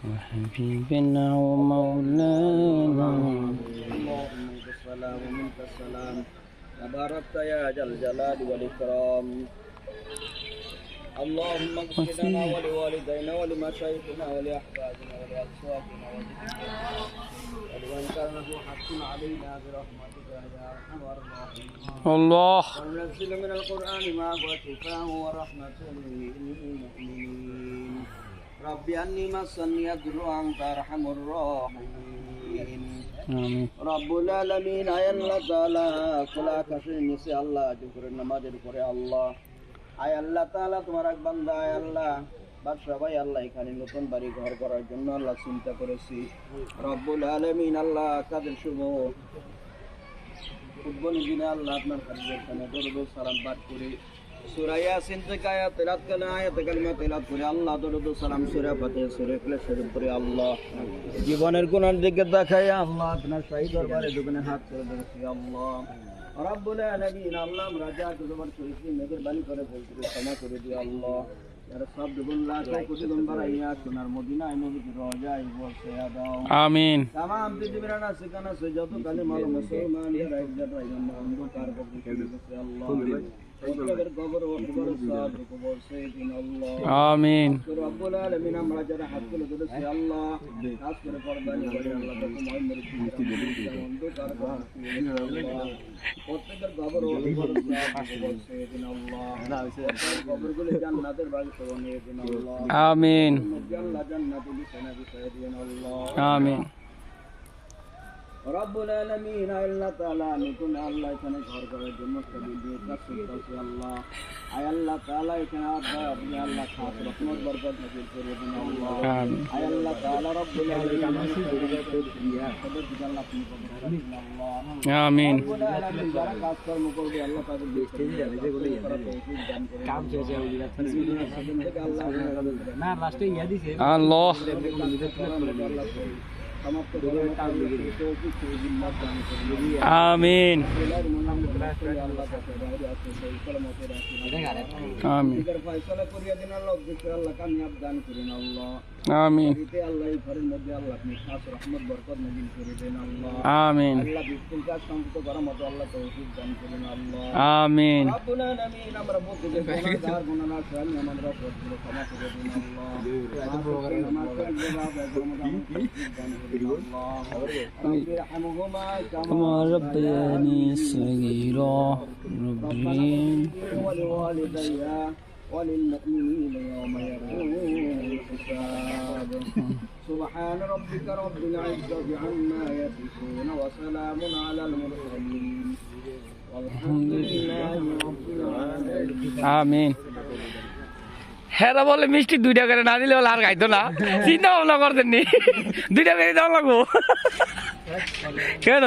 وحبيبنا ومولانا. اللهم انت السلام ومنك السلام تباركت يا ذا الجلال والإكرام. اللهم اغفر لنا ولوالدينا ولمشايخنا ولأحبابنا ولأصحابنا ولمن كان له حق علينا برحمتك يا أرحم الراحمين. الله. وننزل من القرآن ما هو شفاء ورحمة للمؤمنين. رب أني مسني الضر وأنت أرحم الراحمين. آمين. رب العالمين আয় আল্লাহ তাআলা খোলা আকাশের নিচে আল্লাহ জুকরের নামাজের উপরে আল্লাহ আয় আল্লাহ তাআলা তোমার এক বান্দা আয় আল্লাহ বাদশা ভাই আল্লাহ এখানে নতুন বাড়ি ঘর করার জন্য আল্লাহ চিন্তা করেছি। রব্বুল আলামিন আল্লাহ কাদের শুভ উদ্বোধনী দিনে আল্লাহ আপনার কাছে দরুদ সালাম পাঠ করে সূরা ইয়াসিন থেকে আয়াত তেলাওয়াত করে আয়াত কালিমা তেলাওয়াত করে আল্লাহ দরুদ সালাম সূরা ফাতিহা সূরা ইখলাসের উপরে আল্লাহ জীবনের গুনার দিকে তাকায় আল্লাহ আপনার শাহী দরবারে দুগুনে হাত করে ধরেছি আল্লাহ রব্বুল আলামিন আল্লাহ আমরা যা তোমার শরীফে মেহেরবানি করে বলতে ক্ষমা করে দিও আল্লাহ যারা সব দুগুল্লাহ কোটি নম্বর আইয়া সোনার মদিনায় নবীর রওজায় বসে দাও। আমিন। तमाम পৃথিবীর না সেখানে সে যত কালিমা মুসলমান এরা একজাত আইন অন্ধকার বক্তি করে আল্লাহ প্রত্যেকের কবর ও কবর সাদ কবর সাইয়্যিদিন আল্লাহ। আমিন। রব্বুল আলামিন আমরা যারা হাত তুলে ধরেছি আল্লাহ কাজ করে কুরবানি করে আল্লাহ তাকে মুহাম্মদ অন্ধকার প্রত্যেকের কবর ও কবর সাদ কবর সাইয়্যিদিন আল্লাহ। কবরগুলো জান্নাতের বাগিচা বানিয়ে দিন আল্লাহ। আমিন। জান্নাতুল বিছানা বিছাইয়ে দিন আল্লাহ। আমিন। রব্বুল আলামিন আল্লাহ তাআলা নতুন আল্লাহ এখানে ঘর করার জন্য কবিল দিয়ে কাজ করতেছে আল্লাহ আয় আল্লাহ তাআলা এখানে আপনি আল্লাহ খাস রহমত বরকত নজির করে দিন আল্লাহ। আমিন। আয় আল্লাহ তাআলা রব্বুল আলামিন আমাদের দিয়া সদর দিন আল্লাহ আপনি কবুল করে দিন আল্লাহ। আমিন। রব্বুল আলামিন যারা কাজ কর্ম করবে আল্লাহ তাদের বেস্টে যাবে যেগুলো কাম শেষে আল্লাহ না লাস্টে ইয়া দিছে আল্লাহ। আমিন। আমিন। আমিন। আমিন। আমিন। كما ربياني صغيرا ربي ولوالدي وللمؤمنين يوم يقوم الحساب. سبحان ربك رب العزة عما يصفون وسلام على المرسلين والحمد لله رب العالمين. আমিন। হেরা বলে মিষ্টি 2 টাকা করে না দিলে বলে আর খাইতো না, চিন্তা ভাবনা করতেন নি 2 টাকা বেশি দেওয়া লাগবো কেন?